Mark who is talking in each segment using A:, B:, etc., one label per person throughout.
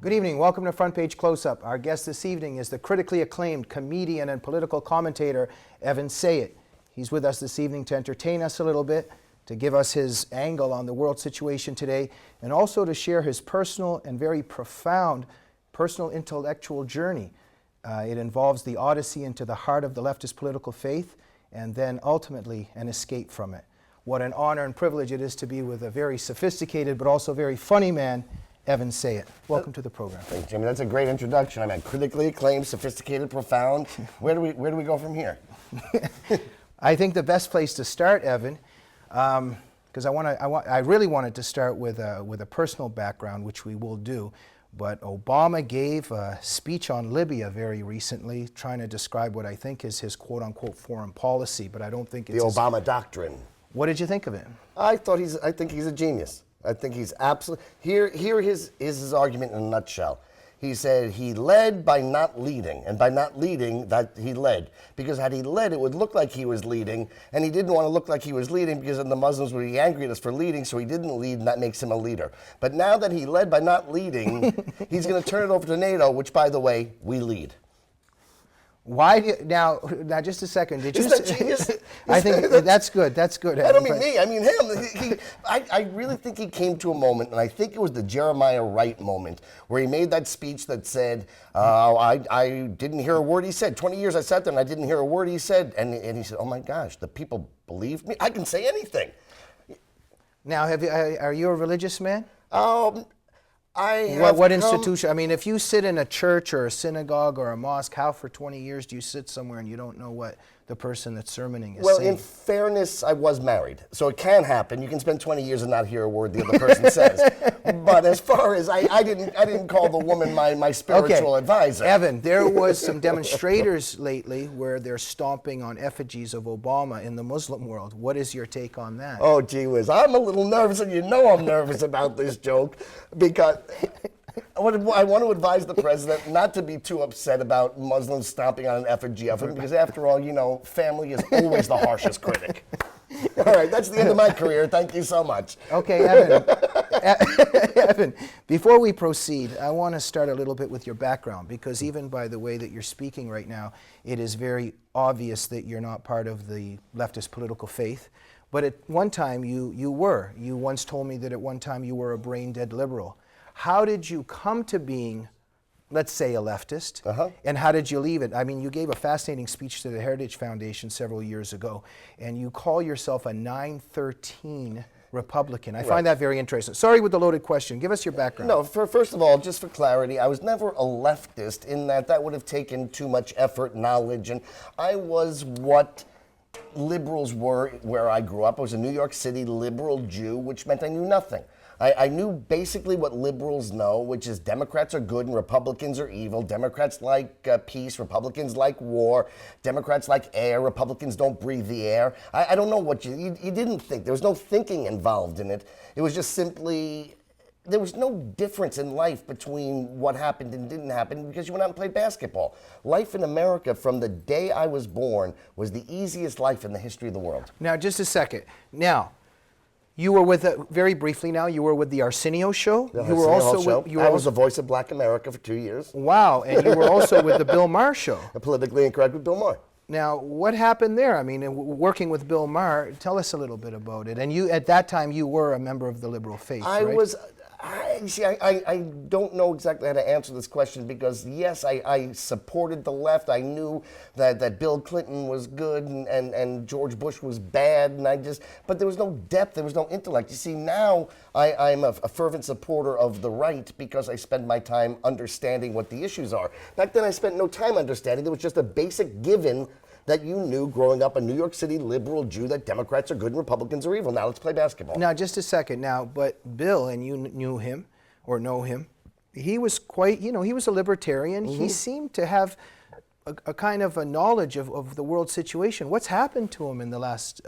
A: Good evening. Welcome to Front Page Close-Up. Our guest this evening is the critically acclaimed comedian and political commentator, Evan Sayet. He's with us this evening to entertain us a little bit, to give us his angle on the world situation today, and also to share his personal and very profound personal intellectual journey. It involves the odyssey into the heart of the leftist political faith, and then ultimately an escape from it. What an honor and privilege it is to be with a very sophisticated but also very funny man, Evan Sayet. Welcome to the program.
B: Thanks, Jimmy. That's a great introduction. I mean, critically acclaimed, sophisticated, profound. Where do we go from here?
A: I think the best place to start, Evan, because I really wanted to start with a personal background, which we will do. But Obama gave a speech on Libya very recently, trying to describe what I think is his quote-unquote foreign policy. But I don't think it's
B: the Obama doctrine.
A: What did you think of it?
B: I think he's a genius. I think he's absolutely. Here is his argument in a nutshell. He said he led by not leading, and by not leading, that he led. Because had he led, it would look like he was leading, and he didn't want to look like he was leading because then the Muslims would be angry at us for leading, so he didn't lead, and that makes him a leader. But now that he led by not leading, he's going to turn it over to NATO, which, by the way, we lead.
A: Why do you, now just a second. Did you?
B: Isn't that genius?
A: I think that's good. That's good.
B: I don't mean me. I mean him. I really think he came to a moment, and I think it was the Jeremiah Wright moment, where he made that speech that said, "I didn't hear a word he said. 20 years I sat there and I didn't hear a word he said." And he said, "Oh my gosh, the people believed me. I can say anything."
A: Now, are you a religious man?
B: What
A: institution? I mean, if you sit in a church or a synagogue or a mosque, how for 20 years do you sit somewhere and you don't know what the person that's sermoning is saying?
B: Well, in fairness, I was married, so it can happen. You can spend 20 years and not hear a word the other person says. But as far as I didn't call the woman my spiritual advisor.
A: Evan, there was some demonstrators lately where they're stomping on effigies of Obama in the Muslim world. What is your take on that?
B: Oh, gee whiz. I'm a little nervous, and you know I'm nervous about this joke, because I want to advise the president not to be too upset about Muslims stomping on an effigy of him, because after all, you know, family is always the harshest critic. All right, that's the end of my career. Thank you so much.
A: Okay, Evan. Evan, before we proceed, I want to start a little bit with your background, because even by the way that you're speaking right now, it is very obvious that you're not part of the leftist political faith. But at one time you were. You once told me that at one time you were a brain-dead liberal. How did you come to being, let's say, a leftist, and how did you leave it? I mean, you gave a fascinating speech to the Heritage Foundation several years ago, and you call yourself a 913 Republican. I find that very interesting. Sorry with the loaded question. Give us your background.
B: No, first of all, just for clarity, I was never a leftist, in that would have taken too much effort, knowledge, and I was what liberals were where I grew up. I was a New York City liberal Jew, which meant I knew nothing. I knew basically what liberals know, which is Democrats are good and Republicans are evil. Democrats like peace, Republicans like war. Democrats like air, Republicans don't breathe the air. I don't know what you didn't think. There was no thinking involved in it. It was just simply, there was no difference in life between what happened and didn't happen because you went out and played basketball. Life in America from the day I was born was the easiest life in the history of the world.
A: Now, just a second. Now, you were with, very briefly now, you were with the Arsenio Show.
B: You were also with, I was the voice of Black America for 2 years.
A: Wow, and you were also with the Bill Maher Show.
B: Politically Incorrect with Bill Maher.
A: Now, what happened there? I mean, working with Bill Maher, tell us a little bit about it. And you, at that time, you were a member of the liberal faith, right?
B: I don't know exactly how to answer this question because, yes, I supported the left. I knew that Bill Clinton was good and George Bush was bad, but there was no depth, there was no intellect. You see, now I'm a fervent supporter of the right because I spend my time understanding what the issues are. Back then, I spent no time understanding. There was just a basic given that you knew growing up a New York City liberal Jew that Democrats are good and Republicans are evil. Now let's play basketball.
A: Now, just a second. Now, but Bill, and you knew him or know him, he was quite, he was a libertarian. He seemed to have a kind of a knowledge of the world situation. What's happened to him in the last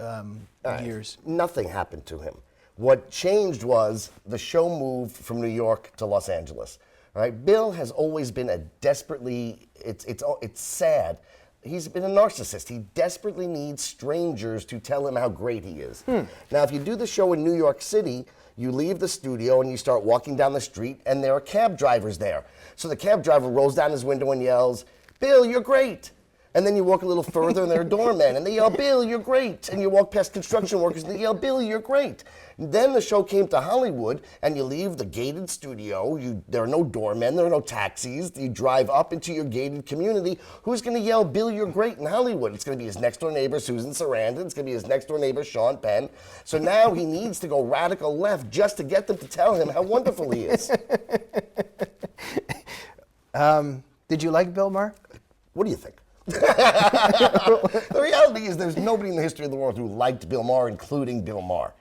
A: years? Nothing
B: happened to him. What changed was the show moved from New York to Los Angeles. All right? Bill has always been a desperately, it's sad, He's been a narcissist. He desperately needs strangers to tell him how great he is. Now, if you do the show in New York City, you leave the studio and you start walking down the street, and there are cab drivers there. So the cab driver rolls down his window and yells, "Bill, you're great." And then you walk a little further and there are doormen, and they yell, "Bill, you're great." And you walk past construction workers and they yell, "Bill, you're great." And then the show came to Hollywood, and you leave the gated studio. There are no doormen, there are no taxis. You drive up into your gated community. Who's going to yell, "Bill, you're great" in Hollywood? It's going to be his next door neighbor, Susan Sarandon. It's going to be his next door neighbor, Sean Penn. So now he needs to go radical left just to get them to tell him how wonderful he is.
A: Did you like Bill Maher?
B: What do you think? The reality is there's nobody in the history of the world who liked Bill Maher, including Bill Maher.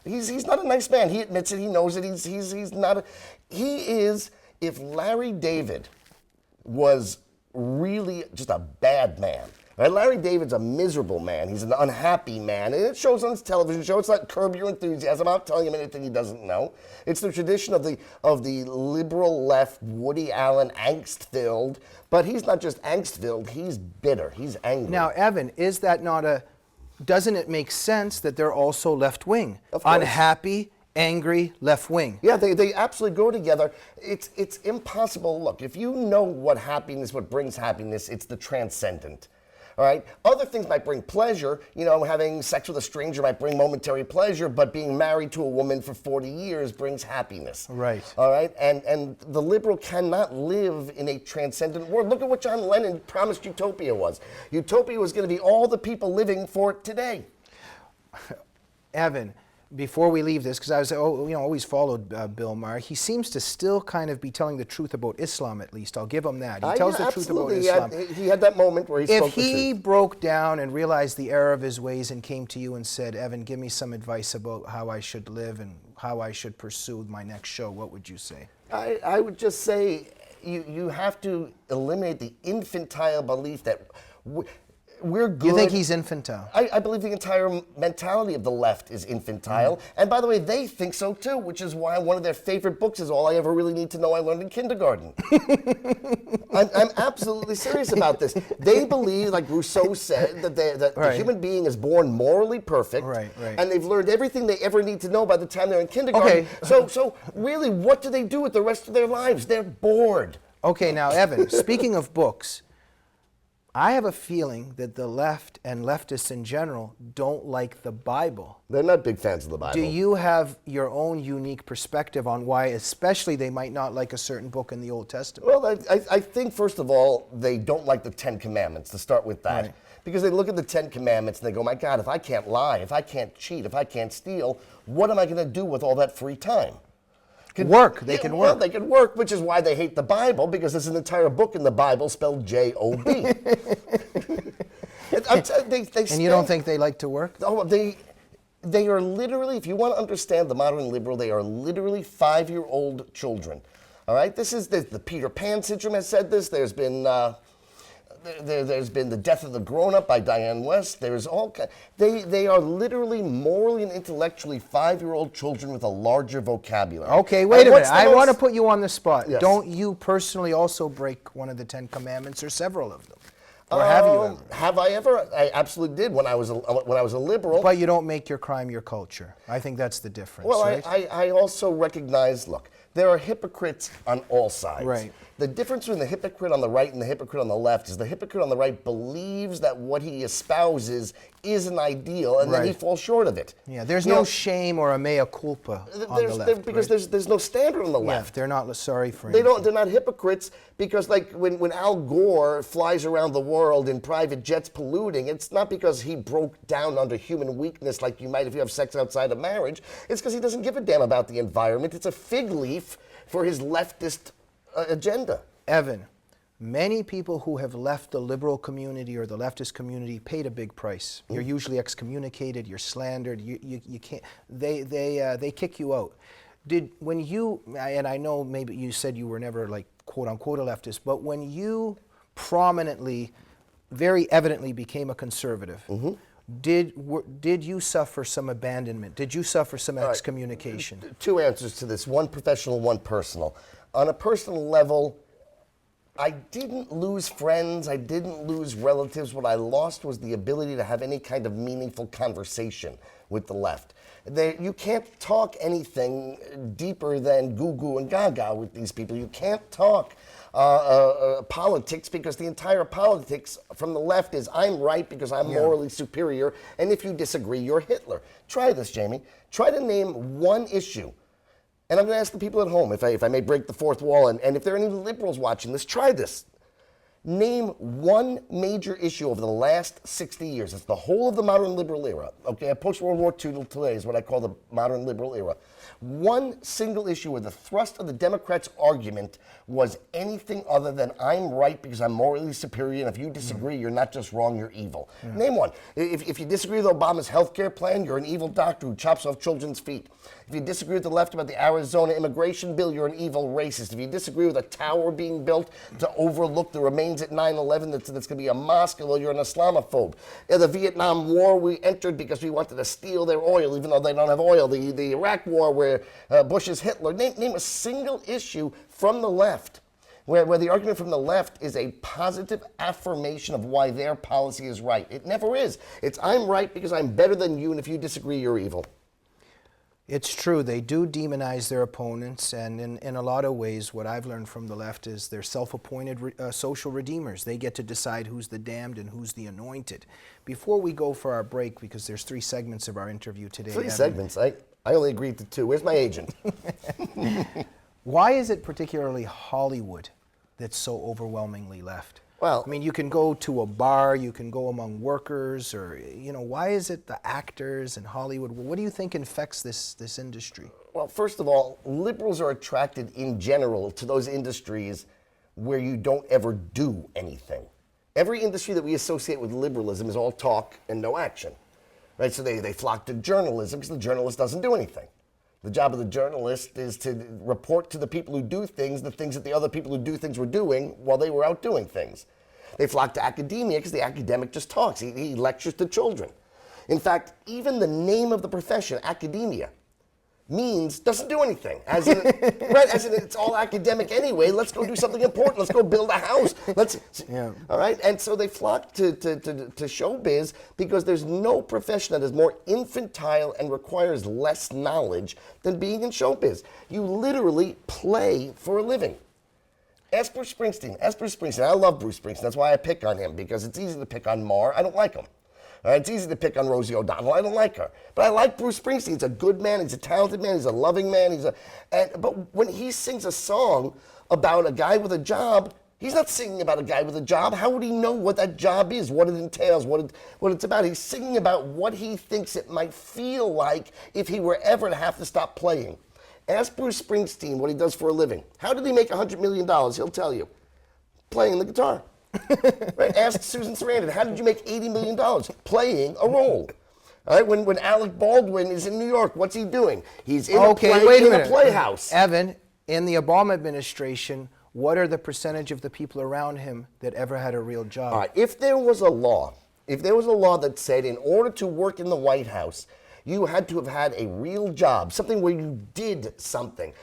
B: He's not a nice man. He admits it. He knows it. He's not. He is. If Larry David was really just a bad man. Right? Larry David's a miserable man. He's an unhappy man. And it shows on his television show. It's like Curb Your Enthusiasm. I'm not telling him anything he doesn't know. It's the tradition of the liberal left, Woody Allen, angst-filled. But he's not just angst-filled. He's bitter. He's angry.
A: Now, Evan, is that not doesn't it make sense that they're also left-wing?
B: Of course.
A: Unhappy, angry, left-wing.
B: Yeah, they absolutely go together. It's impossible. Look, if you know what brings happiness, it's the transcendent. All right. Other things might bring pleasure. You know, having sex with a stranger might bring momentary pleasure, but being married to a woman for 40 years brings happiness.
A: Right.
B: All right. And the liberal cannot live in a transcendent world. Look at what John Lennon promised utopia was. Utopia was going to be all the people living for it today.
A: Evan, before we leave this, because I was always followed Bill Maher, he seems to still kind of be telling the truth about Islam, at least. I'll give him that. He tells the truth about Islam.
B: He had that moment where he spoke
A: If
B: the
A: he
B: truth.
A: broke down and realized the error of his ways and came to you and said, "Evan, give me some advice about how I should live and how I should pursue my next show," what would you say?
B: I would just say you have to eliminate the infantile belief that we're good.
A: You think he's infantile?
B: I believe the entire mentality of the left is infantile. And by the way, they think so too, which is why one of their favorite books is All I Ever Really Need to Know I Learned in Kindergarten. I'm absolutely serious about this. They believe, like Rousseau said, that the human being is born morally perfect.
A: Right.
B: And they've learned everything they ever need to know by the time they're in kindergarten.
A: Okay.
B: So really, what do they do with the rest of their lives? They're bored.
A: Okay, now, Evan, speaking of books, I have a feeling that the left and leftists in general don't like the Bible.
B: They're not big fans of the Bible.
A: Do you have your own unique perspective on why especially they might not like a certain book in the Old Testament?
B: Well, I think, first of all, they don't like the Ten Commandments, to start with that.
A: Right.
B: Because they look at the Ten Commandments and they go, my God, if I can't lie, if I can't cheat, if I can't steal, what am I going to do with all that free time?
A: They can work.
B: Well, they can work, which is why they hate the Bible, because there's an entire book in the Bible spelled J-O-B.
A: And you don't think they like to work?
B: Oh, they are literally, if you want to understand the modern liberal, they are literally 5-year-old children. All right? This is the Peter Pan syndrome has said this. There's been The Death of the Grown-Up by Diane West. There's all they are literally morally and intellectually 5-year-old children with a larger vocabulary.
A: Okay, wait a minute. I
B: want
A: want to put you on the spot.
B: Yes.
A: Don't you personally also break one of the Ten Commandments or several of them? Or have you ever?
B: Have I ever? I absolutely did when I was a liberal.
A: But you don't make your crime your culture. I think that's the difference,
B: Well,
A: right?
B: I also recognize, look, there are hypocrites on all sides.
A: Right.
B: The difference between the hypocrite on the right and the hypocrite on the left is the hypocrite on the right believes that what he espouses is an ideal, and then he falls short of it.
A: Yeah, there's no shame or a mea culpa on the left.
B: Because
A: right?
B: there's no standard on the left.
A: They're not sorry for
B: They
A: anything.
B: don't. They're not hypocrites because, like, when Al Gore flies around the world in private jets polluting, it's not because he broke down under human weakness like you might if you have sex outside of marriage. It's because he doesn't give a damn about the environment. It's a fig leaf for his leftist agenda.
A: Evan, many people who have left the liberal community or the leftist community paid a big price. You're usually excommunicated. You're slandered. You can't. They kick you out. When you, and I know maybe you said you were never like quote unquote a leftist, but when you prominently, very evidently became a conservative, did you suffer some abandonment? Did you suffer some excommunication?
B: Two answers to this: one professional, one personal. On a personal level, I didn't lose friends. I didn't lose relatives. What I lost was the ability to have any kind of meaningful conversation with the left. You can't talk anything deeper than goo goo and gaga with these people. You can't talk politics, because the entire politics from the left is I'm right because I'm morally superior, and if you disagree, you're Hitler. Try this, Jamie. Try to name one issue. And I'm going to ask the people at home, if I may break the fourth wall, and if there are any liberals watching this, try this. Name one major issue over the last 60 years. It's the whole of the modern liberal era. Okay, post-World War II till today is what I call the modern liberal era. One single issue where the thrust of the Democrats' argument was anything other than I'm right because I'm morally superior, and if you disagree, you're not just wrong, you're evil. Name one. If you disagree with Obama's health care plan, you're an evil doctor who chops off children's feet. If you disagree with the left about the Arizona immigration bill, you're an evil racist. If you disagree with a tower being built to overlook the remains at 9/11 that's going to be a mosque, well, you're an Islamophobe. The Vietnam War we entered because we wanted to steal their oil, even though they don't have oil. The Iraq War where Bush is Hitler. Name a single issue from the left where the argument from the left is a positive affirmation of why their policy is right. It never is. It's I'm right because I'm better than you, and if you disagree, you're evil.
A: It's true, they do demonize their opponents, and in a lot of ways, what I've learned from the left is they're self-appointed social redeemers. They get to decide who's the damned and who's the anointed. Before we go for our break, because there's 3 segments of our interview today.
B: Three segments? I only agreed to 2. Where's my agent?
A: Why is it particularly Hollywood that's so overwhelmingly left?
B: Well,
A: I mean, you can go to a bar, you can go among workers, or, why is it the actors in Hollywood? What do you think infects this industry?
B: Well, first of all, liberals are attracted in general to those industries where you don't ever do anything. Every industry that we associate with liberalism is all talk and no action, right? So they flock to journalism because the journalist doesn't do anything. The job of the journalist is to report to the people who do things the things that the other people who do things were doing while they were out doing things. They flock to academia because the academic just talks. He lectures to children. In fact, even the name of the profession, academia, doesn't do anything. As in it's all academic anyway. Let's go do something important. Let's go build a house. All right? And so they flock to showbiz because there's no profession that is more infantile and requires less knowledge than being in showbiz. You literally play for a living. Ask Bruce Springsteen. I love Bruce Springsteen. That's why I pick on him, because it's easy to pick on Maher. I don't like him. It's easy to pick on Rosie O'Donnell. I don't like her. But I like Bruce Springsteen. He's a good man. He's a talented man. He's a loving man. But when he sings a song about a guy with a job, he's not singing about a guy with a job. How would he know what that job is, what it entails, what it's about? He's singing about what he thinks it might feel like if he were ever to have to stop playing. Ask Bruce Springsteen what he does for a living. How did he make $100 million? He'll tell you. Playing the guitar. Right? Ask Susan Sarandon, how did you make $80 million? Playing a role. All right? When Alec Baldwin is in New York, what's he doing? He's in a playhouse.
A: Evan, in the Obama administration, what are the percentage of the people around him that ever had a real job?
B: All right. If there was a law that said in order to work in the White House, you had to have had a real job, something where you did something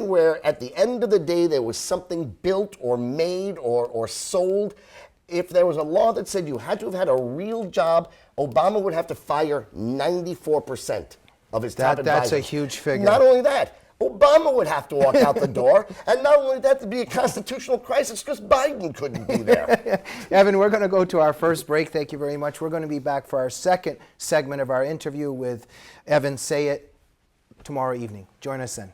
B: where at the end of the day there was something built or made or sold. If there was a law that said you had to have had a real job, Obama would have to fire 94% of his top advisors.
A: That's a huge figure.
B: Not only that, Obama would have to walk out the door, and not only that, there'd be a constitutional crisis because Biden couldn't be there.
A: Evan, we're going to go to our first break. Thank you very much. We're going to be back for our second segment of our interview with Evan Sayet tomorrow evening. Join us then.